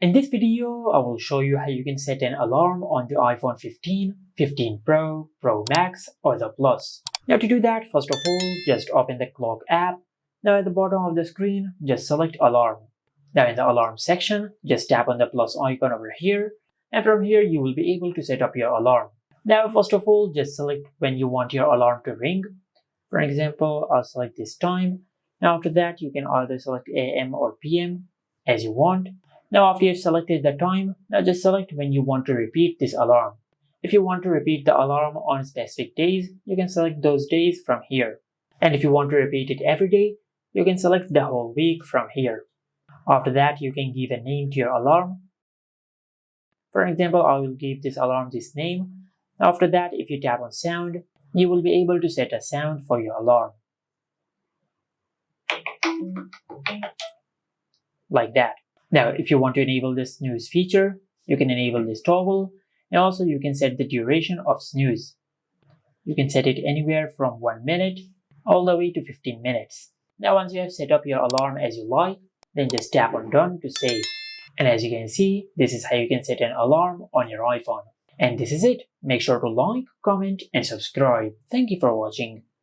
In this video, I will show you how you can set an alarm on the iPhone 15, 15 Pro, Pro Max or the Plus. Now to do that, first of all, just open the clock app. Now at the bottom of the screen, just select alarm. Now in the alarm section, just tap on the plus icon over here, and from here you will be able to set up your alarm. Now first of all, just select when you want your alarm to ring. For example, I'll select this time. Now after that, you can either select AM or PM as you want. Now after you've selected the time, now just select when you want to repeat this alarm. If you want to repeat the alarm on specific days, you can select those days from here. And if you want to repeat it every day, you can select the whole week from here. After that, you can give a name to your alarm. For example, I will give this alarm this name. After that, if you tap on sound, you will be able to set a sound for your alarm. Like that. Now, if you want to enable the snooze feature, you can enable this toggle, and also you can set the duration of snooze. You can set it anywhere from 1 minute all the way to 15 minutes. Now, once you have set up your alarm as you like, then just tap on done to save. And as you can see, this is how you can set an alarm on your iPhone. And this is it. Make sure to like, comment, and subscribe. Thank you for watching.